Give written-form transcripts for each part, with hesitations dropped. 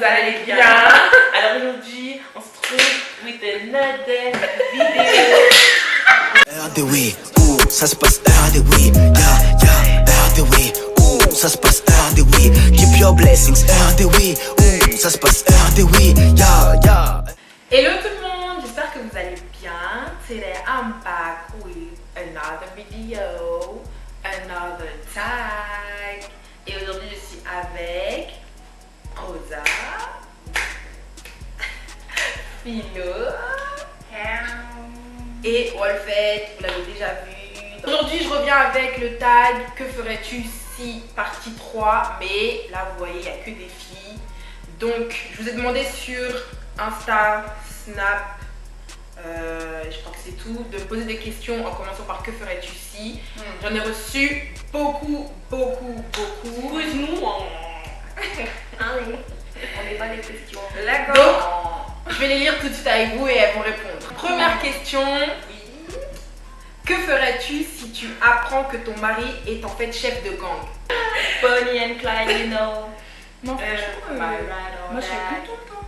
vous allez bien. Alors aujourd'hui, on se trouve with another vidéo. RDW, ça se passe RDW, RDW, ça se passe RDW, keep your blessings RDW, ça se passe RDW, Hello tout le monde, j'espère que vous allez bien. Today I'm back with another video, another tag. Et aujourd'hui je suis avec Rosa, Philo et Wolfette, vous l'avez déjà vu. Aujourd'hui je reviens avec le tag que ferais-tu si partie 3, mais là vous voyez il n'y a que des filles. Donc je vous ai demandé sur Insta, Snap, je crois que c'est tout, de me poser des questions en commençant par que ferais-tu si. J'en ai reçu beaucoup. Excuse-nous. Allez, on n'est pas les questions. Donc, je vais les lire tout de suite avec vous et elles vont répondre. Première question. Que ferais-tu si tu apprends que ton mari est en fait chef de gang? Bonnie and Clyde, you know. Non, Moi, moi je serais contente.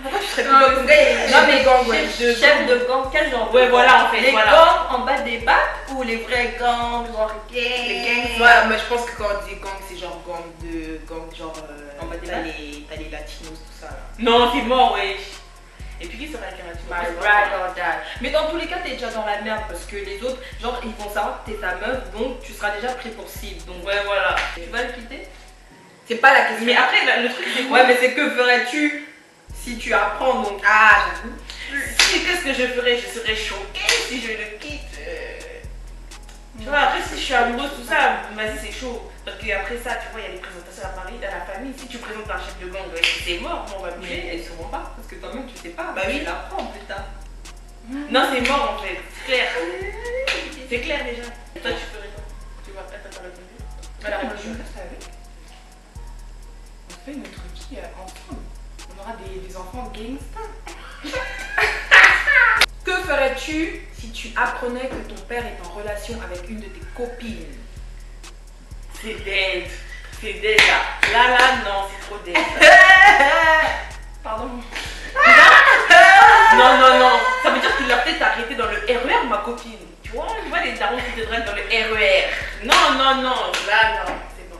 Pourquoi tu serais contente? Ton gars est non, mais gang, chef de gang, quel genre? Ouais, voilà en fait. Les voilà. gangs en bas des bacs ou les vrais gangs, genre gay? Les gangs, ouais, mais je pense que quand on dit gang, c'est genre gang genre. En bas des t'as bacs. les latinos, tout ça là. Non, c'est mort, wesh. Et puis qui serait avec un latino? My ride or die. Mais dans tous les cas, t'es déjà dans la merde parce que les autres, genre, ils vont savoir que t'es sa meuf, donc tu seras déjà pris pour cible. Donc, ouais, voilà. Tu vas le quitter? C'est pas la question. Mais après, le truc, c'est quoi? Ouais, mais c'est que ferais-tu si tu apprends? Donc, Ah, j'avoue. si, qu'est-ce que je ferais? Je serais choquée si je le quitte. Tu vois, après, si je suis amoureuse, tout ça, vas-y, c'est chaud. Parce qu'après ça, tu vois, il y a des présentations à la famille. Si tu présentes un chef de gang, ouais, c'est mort, on va bouger, elles ne sauront pas. Parce que toi-même, tu sais pas. Bah oui. Tu l'apprends plus tard. Non, c'est mort en fait, c'est clair. C'est clair déjà. Toi, tu ferais quoi? Tu vois, attends, t'as répondu? Elle a répondu. On fait notre vie ensemble. On aura des enfants gangsters. Que ferais-tu si tu apprenais que ton père est en relation avec une de tes copines? C'est dead. C'est dead là. Là, non, c'est trop dead. Pardon. Non. Ça veut dire que tu l'as peut-être arrêté dans le RER, ma copine. Tu vois les darons qui te drainent dans le RER. Non. Là, non, c'est bon.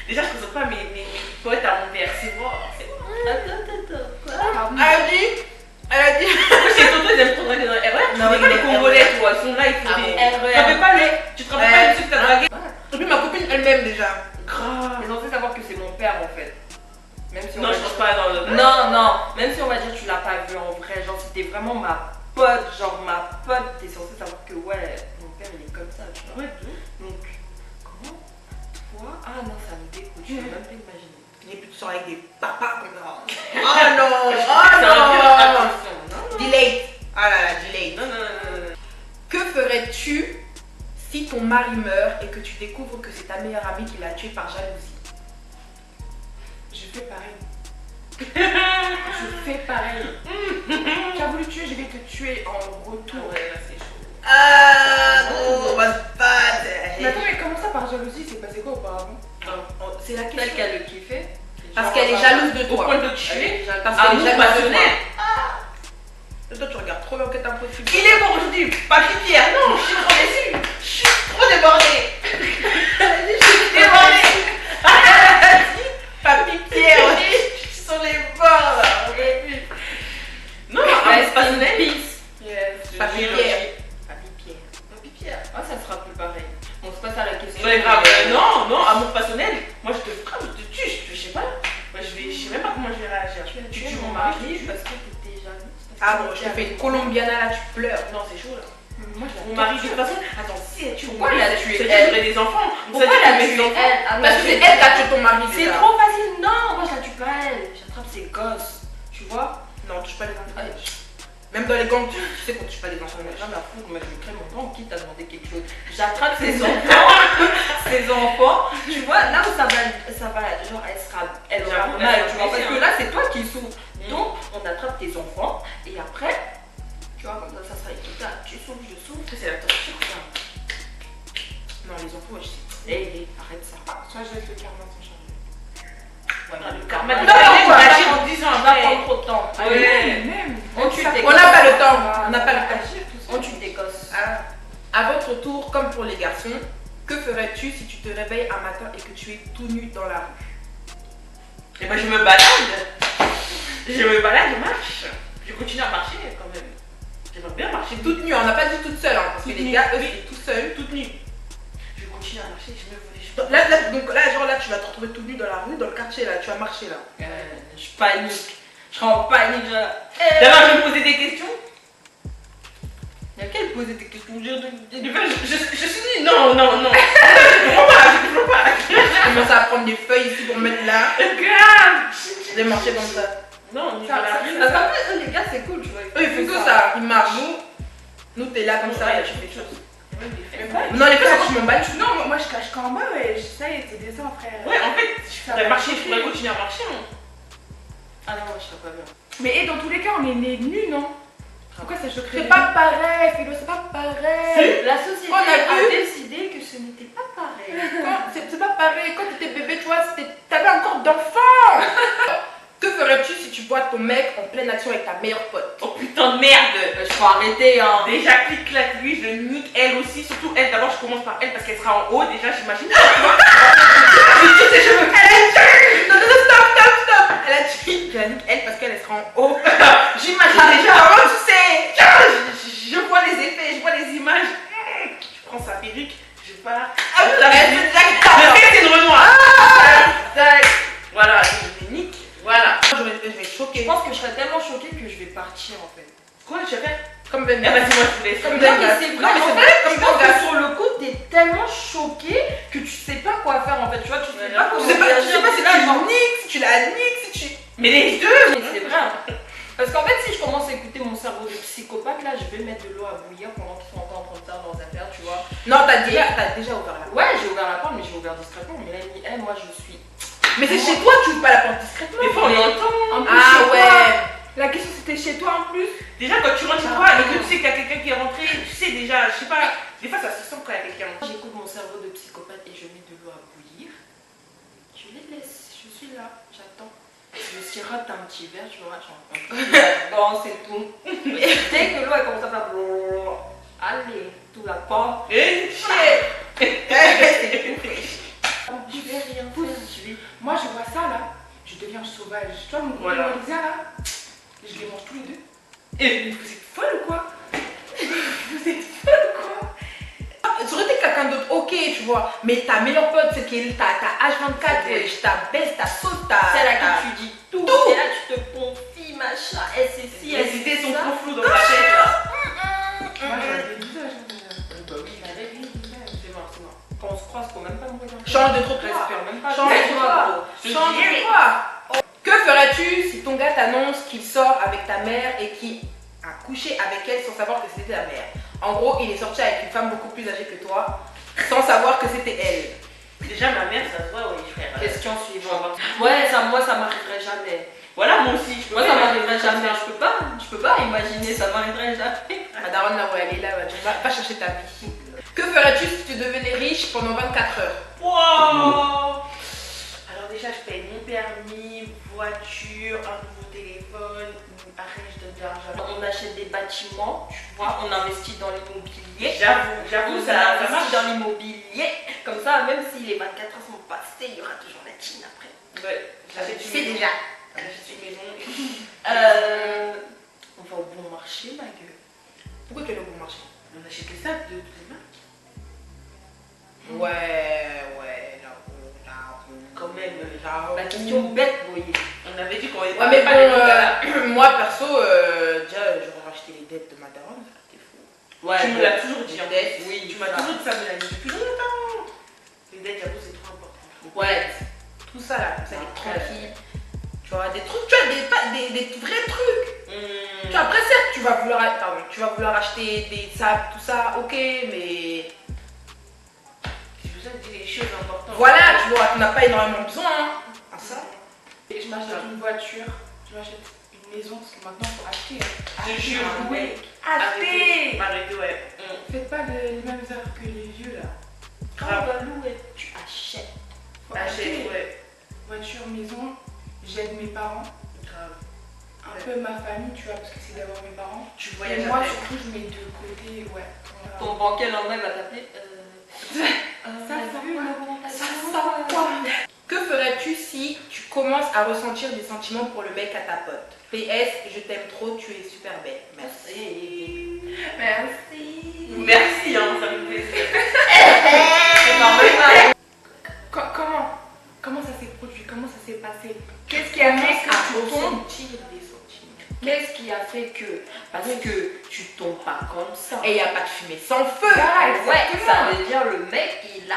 Déjà, je ne présente pas mes poètes à mon père. C'est mort. Attends. Quoi? Elle a dit. Chez Toto, ils aiment trop draguer dans le RER. Non, Tu pas les les Congolais, toi. Ils sont là, ils font des. Tu te rappelles pas de ceux que t'as dragué? Et puis ma copine elle-même déjà. Grave. Mais censé savoir que c'est mon père en fait. Même si on Non, va je dire... pense pas dans le. Non, même si on va dire que tu l'as pas vu en vrai, genre c'était vraiment ma pote, t'es censé savoir que ouais, mon père il est comme ça, tu vois. Ouais, Donc, comment? Toi? Ah non, ça me dégoûte, je peux même pas imaginer. Il est plus sur avec des papas comme ça. C'est un peu Oh attention, non. non? Delay. Ah là là, delay. Non. Que ferais-tu si ton mari meurt et que tu découvres que c'est ta meilleure amie qui l'a tué par jalousie? Je fais pareil. Je fais pareil. Tu as voulu tuer, je vais te tuer en retour. Ouais, là, c'est chaud. Ah bon, bah c'est pas. Mais attends, mais comment ça par jalousie? C'est passé quoi auparavant? C'est la Celle question. qui a le kiffé. Parce qu'elle est jalouse de Au toi. point de tuer. Parce qu'elle est Amour jalouse de toi. passionnel. Et toi, tu regardes trop l'enquête impossible. Il est bon aujourd'hui. Papy Pierre. Non, je suis trop déçue. Je suis trop débordée. Papy Pierre, je suis sur les bords là. On peut plus. Non, amour passionnel. Yes. Papy Pierre. Papy Pierre. Ah, ça sera plus pareil. On se passe à la question. Ouais, grave. Non, amour passionnel. Moi, je te frappe, je te tue. Je sais pas. Moi, je sais même pas comment je vais réagir. Tu tues mon mari. parce que t'étais jalouse. Ah bon, je te fais une colombiana là, tu pleures. Non, c'est chaud là. Moi, je Mon mari, de toute façon, attends, si elle tue mon Pourquoi mari, elle a tué c'est elle? j'aurais des enfants. Pourquoi Ça veut elle a dire que tué mes enfants- elle? Ah, Parce que c'est elle qui a tué ton mari. C'est déjà. trop facile. Non, moi je la tue pas elle. J'attrape ses gosses. Tu vois? Non, touche pas les enfants. Allez. Même dans les gangs, tu sais qu'on touche pas les enfants. J'en ai rien à foutre, moi je crée mon gang, quitte à demander quelque chose. J'attrape ses enfants, tu vois, là où ça va, genre elle aura J'avoue, mal, elle tu vois, parce réfléchit, que hein. là c'est toi qui souffres. Donc on attrape tes enfants et après, tu vois, comme ça sera équitable. Tu souffres, je souffre, c'est la torture ça. Non, les enfants, je sais. Hé, arrête ça. Soit je laisse le karma s'en charger. Le karma, karma, tu Non, vas quoi, gâcher en 10 ans ça va après. prendre trop de temps. Ouais. Même. On tue tes On n'a pas le temps. On n'a pas le temps. Agir tout seul. On tue tes gosses. À votre tour, comme pour les garçons, que ferais-tu si tu te réveilles un matin et que tu es tout nu dans la rue? Et moi je me balade. Je marche. Je continue à marcher quand même. J'aimerais bien marcher Toute nue, on n'a pas dit toute seule, hein, parce que Toute les nue. gars, eux, Oui. c'est tout seul. toute nue. Je continue à marcher, je me Donc là, genre là, tu vas te retrouver tout nu dans la rue, dans le quartier, là, tu vas marcher là. Je panique. Je serai en panique. D'abord, je vais me poser des questions. Il y a qu'à me poser des questions. Je suis nue. Non. Je comprends pas. Je commence à prendre des feuilles ici pour mettre là. Grave. Je vais marcher comme ça. Non, on y Ça- va ça- la rue. Parce qu'en fait, eux, les gars, c'est cool, tu vois. Eux, ils font que ça, ils marchent. Nous, t'es là comme ça, Ouais, et tu fais des choses. Mais moi, Non, les gars, je m'en bats. non, moi je cache qu'en bas, ouais. Ça y est, t'es descends, frère. Ouais, en fait, je pourrais marcher, je pourrais continuer à marcher. Hein. Ah non, moi, je serais pas bien. Mais dans tous les cas, on est nés nus, non? Pourquoi ça choquerait? C'est pas pareil, Philo, c'est pas pareil. La société On a a vu. décidé que ce n'était pas pareil. C'est pas pareil. Quand t'étais bébé, tu vois, t'avais encore d'enfants. Que ferais-tu si tu vois ton mec en pleine action avec ta meilleure pote? Oh putain de merde. Je faut arrêter, hein. Déjà, clic, clac, lui, je le nique, elle aussi, surtout elle. D'abord, je commence par elle parce qu'elle sera en haut, déjà, j'imagine. Tu vois. Je tire ses cheveux. Non, stop. Elle a dit, je la nique elle parce qu'elle sera en haut. J'imagine déjà. Comment tu sais? Je vois les effets, je vois les images. Je prends sa perruque, je vais pas. Ah, C'est une renoir. Voilà, je le nique. Voilà. Je vais Je choquer. pense que je serais tellement choquée que je vais partir, en fait. Quoi, tu vas faire? Comme Eh Benga. ben, c'est moi qui vous laisse. Comme Non, mais Benga. c'est Non, vrai, mais en c'est fait, vrai, je comme pense Benga. que sur le coup, t'es tellement choqué que tu sais pas quoi faire, en fait. Tu vois, tu sais pas comment Je sais pas réagir. si Là, tu genre, niques, si tu la niques, si tu. Mais les deux. mais c'est vrai. Parce qu'en fait, si je commence à écouter mon cerveau de psychopathe, là, je vais mettre de l'eau à bouillir pendant qu'ils sont encore en train de faire leurs affaires, tu vois. Non, t'as déjà ouvert la porte. Ouais, j'ai ouvert la porte, mais j'ai ouvert discrètement. Mais là, il dit, moi, je suis. Mais c'est chez toi, tu ouvres pas la porte discrètement. Des fois, on entend. En plus, Ah chez toi, ouais. la question c'était chez toi en plus. Déjà, quand tu rentres chez toi et que tu sais qu'il y a quelqu'un qui est rentré, tu sais déjà, je sais pas, des fois ça se sent quand il y a quelqu'un. J'écoute mon cerveau de psychopathe et je mets de l'eau à bouillir. Je les laisse, je suis là, j'attends. Je sirote un petit verre, tu vois, bon, c'est tout. Dès que l'eau elle commence à faire blablabla, allez, tout la porte. Eh, Je vais rien faire, je vais. Moi je vois ça là, je deviens sauvage. Tu vois mon gros Voilà. Lisa là, je les mange tous les deux. Et Vous êtes folle ou quoi? Vous êtes folle ou quoi? Ça aurait été quelqu'un d'autre, ok, tu vois. Mais ta meilleure pote, c'est qu'elle t'a H24, wesh, ta baisse, ta saute, ta. C'est là ta- que tu dis tout. Tout. Et là tu te confies, machin, et c'est si, et les idées sont ça. trop floues dans ma tête. là. Moi j'avais des visages. Bah oui, Avec les visages. c'est mort, c'est mort. Quand on se croise, faut même pas me regarder. Change de trottoir. Respire même pas. Change de trottoir. Change de trottoir. Que ferais-tu si ton gars t'annonce qu'il sort avec ta mère et qu'il a couché avec elle sans savoir que c'était ta mère? En gros, il est sorti avec une femme beaucoup plus âgée que toi, sans savoir que c'était elle. Déjà, ma mère, ça se voit, oui, frère. Question suivante. Ouais, ça, moi, ça m'arriverait jamais. Voilà, moi aussi, je peux Moi, pas ça m'arriverait imaginer jamais. Je peux pas imaginer, ça m'arriverait jamais. Ma daronne, là où elle est, là, va chercher ta vie. Que ferais-tu si tu devenais riche pendant 24 heures? Wow. Alors déjà, je paye mon permis, voiture, un nouveau téléphone, après je donne de l'argent. On achète des bâtiments, tu vois, on investit dans l'immobilier. J'avoue, On ça investit marche. dans l'immobilier. Comme ça, même si les 24 heures sont passées, il y aura toujours la thune après. Ouais, j'achète Tu une sais maison. déjà. J'achète une maison. On va au bon marché, ma gueule. Pourquoi tu es le bon marché? On achète les sacs de toutes les marques. Ouais, Quand même, La question bête, voyez. on avait dit qu'on était Ouais, mais pas les voilà. bon, moi perso, déjà, j'aurais racheté les dettes de ma daronne, t'es fou. Ouais, Tu me bon. l'as toujours dit. Les Hein. dettes, Oui, Tu m'as toujours dit ça, Mélanie, depuis longtemps. Les dettes, j'avoue, c'est trop important. ouais, tout ça là, comme ça, des tranquille. Tu vois, des trucs, tu vois, des vrais trucs. Tu vois, après, certes, tu vas vouloir acheter des sacs, tout ça, ok, mais Je vous ai dit les choses importantes. voilà, tu vois, tu n'as pas énormément besoin hein, à ça. Et je m'achète une voiture, je m'achète une maison parce que maintenant il faut acheter. Je jure, Oui, Arrêtez. acheter. Arrêtez, ouais. Faites pas les mêmes erreurs que les vieux là. Quand on va louer, tu achètes. Faut Achète, acheter. ouais. Voiture, maison, j'aide mes parents, Grave. un peu ma famille, tu vois, parce que c'est d'abord mes parents. Tu Et voyages moi, avec. surtout, je mets de côté, ouais. Voilà. Ton banquier le lendemain il va t'appeler. Ça, quoi? Que ferais-tu si tu commences à ressentir des sentiments pour le mec à ta pote? PS, je t'aime trop, tu es super belle. Merci. Merci. Merci, hein, ça me plaisir. C'est normal. Comment ça s'est produit? Comment ça s'est passé? Qu'est-ce qui a fait que À tu tombes? ressentir des sentiments. Qu'est-ce qui a fait que? Parce que tu tombes pas comme ça. Et il n'y a pas de fumée sans feu. Voilà, Ouais, exactement. ça veut dire le mec il a.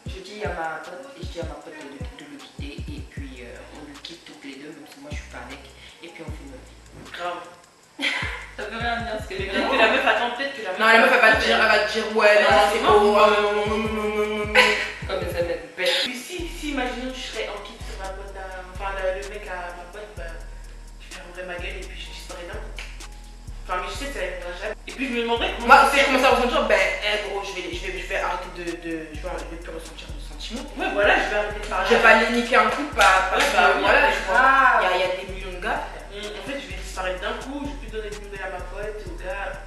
Je dis à ma pote, et je dis à ma pote de le quitter et puis on le quitte toutes les deux, même si moi je suis pas avec, et puis on fait notre vie. Grave. Ça veut rien dire ce que les Peut-être que la meuf attend, peut-être que la meuf. Non, la meuf elle va te dire ouais, non, c'est beau. Comme ça m'aide bête. Puis si imaginons que je serais en kit sur ma pote, enfin le mec à ma pote, bah, je fermerais ma gueule et puis je disparais d'un coup. Enfin, mais je sais que ça n'arrivera jamais. Et puis je me demanderais comment. Moi, si je commence à ressentir, ben, gros, je vais arrêter je vais plus ressentir de sentiments. Ouais, voilà, je vais arrêter de parler. Je vais pas les niquer un coup, parce Ouais, que bah oui, voilà, je tu vois. vois, il y a des millions de gars. En fait, je vais disparaître d'un coup, je vais plus donner de nouvelles à ma pote, au gars.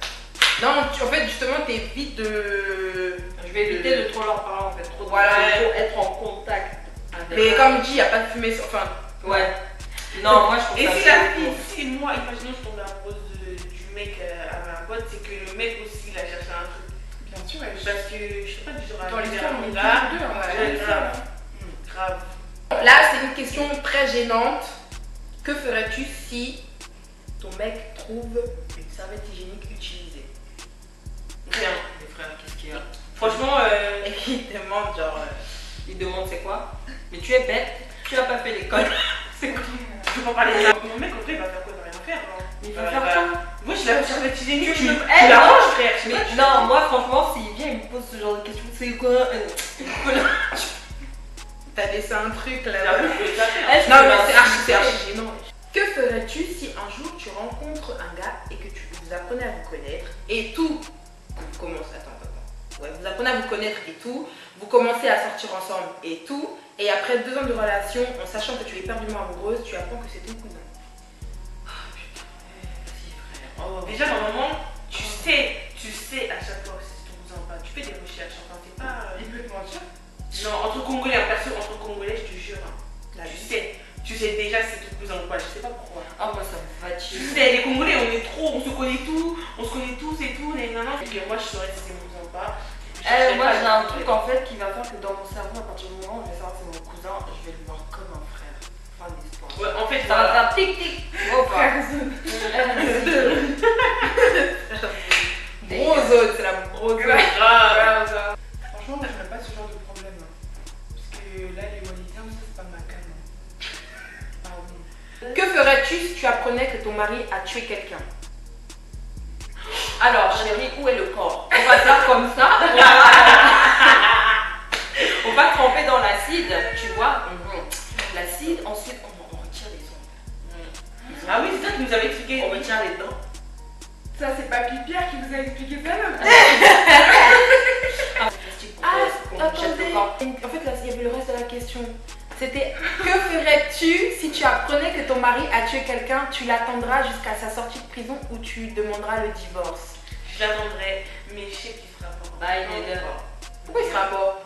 Non, en fait, justement, t'évites de. Je vais éviter de trop leur parler en fait, trop de Voilà. trop être en contact avec. Mais comme dit, il n'y a pas de fumée, enfin. Ouais. Non, moi je trouve Et ça si chaud, la quoi. fille, si moi, imaginons je tombe amoureuse du mec à ma pote, c'est que le mec aussi il a cherché un truc. Bien sûr, elle Parce que je sais pas du genre à dans dire l'histoire, à on mon est gars. tous les deux, hein, Ouais, jamais seul, grave. hein. Grave. Là, c'est une question très gênante. Que ferais-tu si ton mec trouve une serviette hygiénique utilisée? Rien. Mais frère, qu'est-ce qu'il y a? Franchement, Et qu'il te demande, genre. Il demande c'est quoi? Mais tu es bête, tu as pas fait l'école. C'est quoi? je peux pas parler de ça. Mon mec, après, il va faire quoi? Il va rien faire. Hein. Il va faire quoi? Moi, je l'avais serviette hygiénique. Tu Tu me- la non. ranges, frère. Je sais Mais pas, tu- non, moi franchement, s'il vient, il me pose ce genre de questions, c'est quoi? T'as laissé un truc là. J'avoue, je peux pas faire. Est-ce Non, que mais là, c'est archi gênant. Que ferais-tu si un jour tu rencontres un gars et que vous apprenez à vous connaître et tout, vous commencez, attends. Ouais, vous apprenez à vous connaître et tout, vous commencez à sortir ensemble et tout, et après 2 ans de relation, en sachant que tu es éperdument amoureuse, tu apprends que c'est ton cousin. Oh, déjà, normalement, tu sais à chaque fois si c'est ton cousin ou pas. Tu fais des recherches. Enfin, t'es pas. Il peut te mentir. Non, entre Congolais, en perso, entre Congolais, je te jure. Hein. La Tu vie. sais déjà si c'est ton cousin ou pas. Je sais pas pourquoi. Ah, moi ça me Tu fatigue. sais, les Congolais, on est trop, on se connaît tous et tout. Et moi, je saurais si c'est mon cousin ou pas. Moi j'ai un truc en fait qui va faire que dans mon cerveau, à partir du moment où je vais savoir que c'est mon cousin, je vais le voir comme un frère. Fin d'histoire. Ouais, en fait, Ça va voilà. faire tic tic. Oh, pas. Brosode, c'est la brosode. Grave. Franchement, moi, je n'aurais pas ce genre de problème. Hein. Parce que là, les Wallisiens, ça, c'est pas ma cam. Hein. Pardon. Que ferais-tu si tu apprenais que ton mari a tué quelqu'un? Alors chérie, où est le corps? On va faire comme ça. On va tremper dans l'acide, tu vois. L'acide, ensuite on retire les ongles. Ah oui, c'est ça qui nous avait expliqué. On retire les dents. Ça, c'est Papy Pierre qui vous a expliqué ça, là. Attendez. En fait, là, il y avait le reste de la question. C'était que ferais-tu si tu apprenais que ton mari a tué quelqu'un? Tu l'attendras jusqu'à sa sortie de prison ou tu demanderas le divorce? Je l'attendrai, mais je sais qu'il sera mort. Bah, il est là. Pourquoi il sera mort?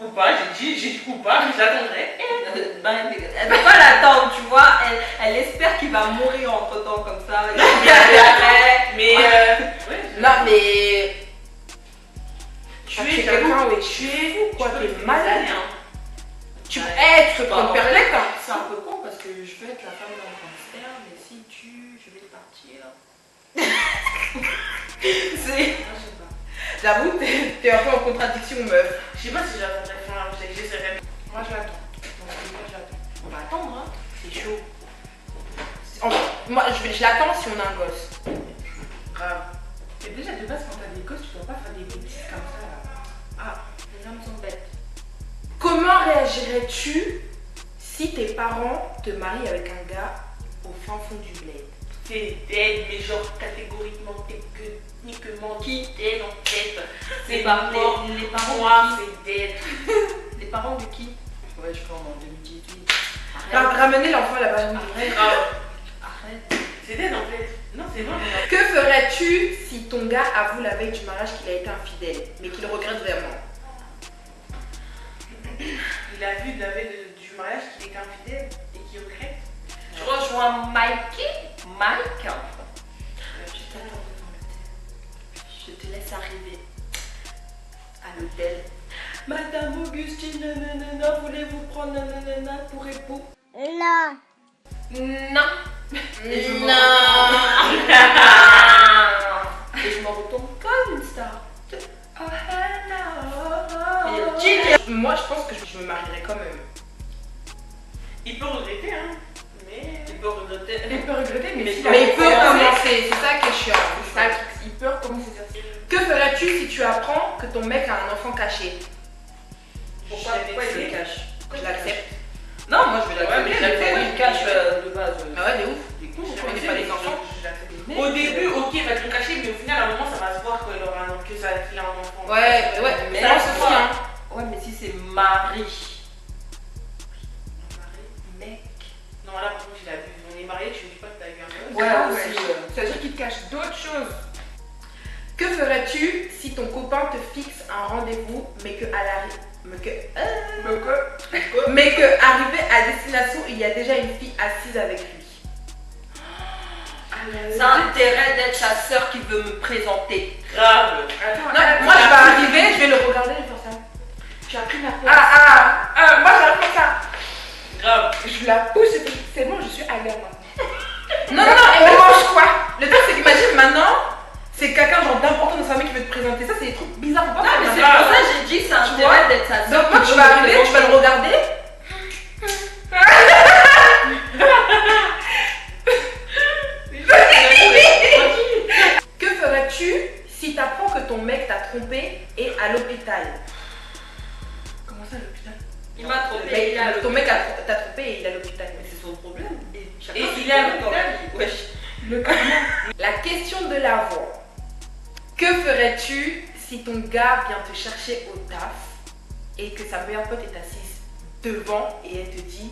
Ou pas, j'ai dit ou pas, mais je l'attendrai. Elle ne peut pas l'attendre, tu vois. Elle espère qu'il va mourir entre temps comme ça. Mais ouais, Non, mais. tuer quelqu'un, oui. tuer, Quoi, tu peux t'es faire des malade. années, hein. Tu Ouais. tu peux prendre en perplexe. fait, Hein. c'est un peu con parce que je veux être la femme d'un gangster, mais si je vais partir. C'est. Moi, je sais pas. J'avoue, t'es un peu en contradiction, meuf. Je sais pas si j'attendrai, enfin, j'essaierai. Moi, je l'attends. Dans tous les cas, je l'attends. On va attendre, hein. C'est chaud. Moi, je l'attends si on a un gosse. Grave. Et déjà, de base, quand t'as des gosses, tu dois pas faire des bêtises comme ça, là. Ah, les hommes sont bêtes. Comment réagirais-tu si tes parents te marient avec un gars au fin fond du bled? C'est dead, mais genre catégoriquement, techniquement, qui dead en tête. C'est pas mort. Les parents Moi, de qui? c'est dead. Les parents de qui? Ouais, je pense en 2018. Ramenez l'enfant là-bas. Arrête. C'est dead en fait. Non, c'est bon. Que ferais-tu si ton gars avoue la veille du mariage qu'il a été infidèle, mais qu'il regrette vraiment? Il a vu de la veille du mariage qu'il était infidèle et qu'il regrette. Je rejoins Mike. Je te laisse arriver à l'hôtel. Madame Augustine, nanana, voulez-vous prendre nanana pour époux? Non. Non. Et je me Et je me retourne comme une star. Oh hello. Moi, je pense que je me marierais quand même. Il peut regretter, hein. Mais. Tu peux regretter. Il peut regretter, mais s'il a Mais il peut commencé- recommencer, c'est ça qui est chiant. C'est ça, il peut recommencer. Que ferais-tu si tu apprends que ton mec a un enfant caché? Pourquoi il le cache? Je l'accepte. Non, moi je vais Ouais, mais l'accepter. j'accepte. Il le cache de base. Ah ouais, de ouf. Du coup, Je connais pas les enfants. Au début, ok, il va te le cacher, mais au final, à un moment, ça va se voir qu'il aura qu'il a un enfant. Ouais, Mais ça là, se c'est fait, hein. Ouais, mais si c'est mari. Mec. Non, là, par contre, il a vu. On est mariés, tu me dis pas que t'as eu un gosse. Ouais, ouais. aussi. C'est-à-dire qu'il te cache d'autres choses. Que ferais-tu si ton copain te fixe un rendez-vous, mais que arrivé à destination, il y a déjà une fille assise avec lui? Ça a intérêt d'être sa sœur qui veut me présenter. Grave. Non, moi je vais arriver, je vais le regarder, je vais faire ça. Tu as pris ma place. Moi j'arrive comme ça. Grave. Je la pousse et puis c'est bon, je suis à l'air maintenant. Non, et on mange quoi? Le truc c'est qu'imagine maintenant, c'est quelqu'un genre d'important dans sa famille qui veut te présenter ça, c'est des trucs bizarres. Faut pas Non, faire mais c'est ça. pour ça que j'ai dit que ça a Tu intérêt vois d'être sa sœur. Donc moi qui tu veut vas me arriver, tu vas le présenter. regarder. Que ferais-tu si t'apprends que ton mec t'a trompé et à l'hôpital? Comment ça l'hôpital? Il m'a trompé. Il est à Ton mec t'a trompé et il est à l'hôpital. Mais c'est son problème. Et il est à l'hôpital. Wesh. Le comment? La question de l'avant. Que ferais-tu si ton gars vient te chercher au taf et que sa meilleure pote est assise devant et elle te dit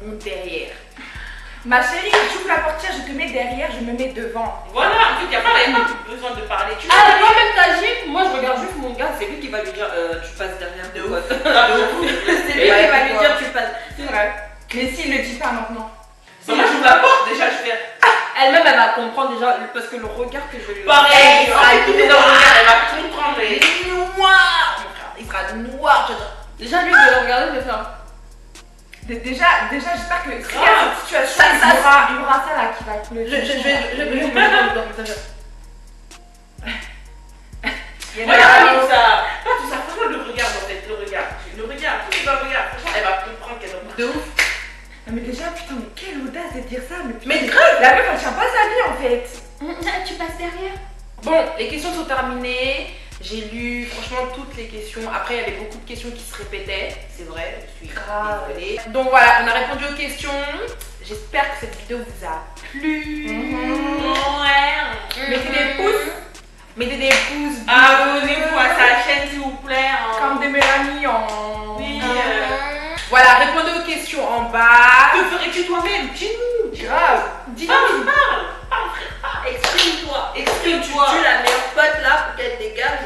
monte derrière? Ma chérie, j'ouvre la portière, je te mets derrière, je me mets devant. Voilà, en fait, il n'y a pas vraiment besoin de parler. Tu Ah, toi-même t'agis. Moi, je regarde juste mon gars. C'est lui qui va lui dire tu passes derrière De de ouf. C'est lui qui Ouais, va lui pourquoi? dire tu passes. C'est vrai. Mais s'il le dit pas maintenant. Si moi j'ouvre la porte, déjà je fais Elle-même, elle va comprendre déjà parce que le regard que je lui pareil. sera En fait, tout est dans le regard, elle va comprendre. Il Et... est noir, mon frère. Il sera noir. tu vois. Déjà, lui, je vais le regarder, je vais faire. Déjà, j'espère que s'il y a cette situation, il y aura ça là qui va être le. Je vais me mettre dans le visage. Il y a Moi, des- tout ça. Pas tout ça, franchement, le regard en fait, le regard. Le regard, tout est dans le regard. Franchement, elle va comprendre qu'elle doit De ouf. Ah, mais déjà, putain, mais quelle audace de dire ça. Mais grave. La meuf, elle tient pas sa vie en fait. Tu passes derrière. Bon, les questions sont terminées. J'ai lu franchement toutes les questions. Après, il y avait beaucoup de questions qui se répétaient. C'est vrai, je suis Grave. désolée. Donc voilà, on a répondu aux questions. J'espère que cette vidéo vous a plu. Ouais. Mettez des pouces, Mettez des pouces bleus. Abonnez-vous à sa chaîne s'il vous plaît. hein. comme des Mélanie en. Oui. Voilà, répondez aux questions en bas. Que ferais-tu toi-même? Dis-nous. Grave. Dis-nous. Parle, frère, parle. Exprime-toi. Exprime-toi. Tu es la meilleure pote là pour qu'elle dégage.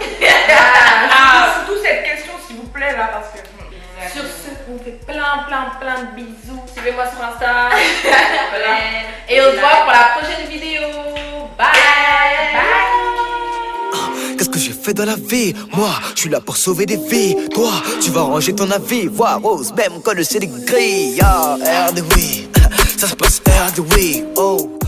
Surtout cette question, s'il vous plaît, là, parce que. Sur ce, on fait plein de bisous. Suivez-moi sur Insta. Et on se voit pour la prochaine vidéo. Bye. Qu'est-ce que j'ai fait dans la vie? Moi, je suis là pour sauver des vies. Toi, tu vas ranger ton avis, voir rose, même quand le ciel est gris. Ah, RDW, ça se passe RDW, oh.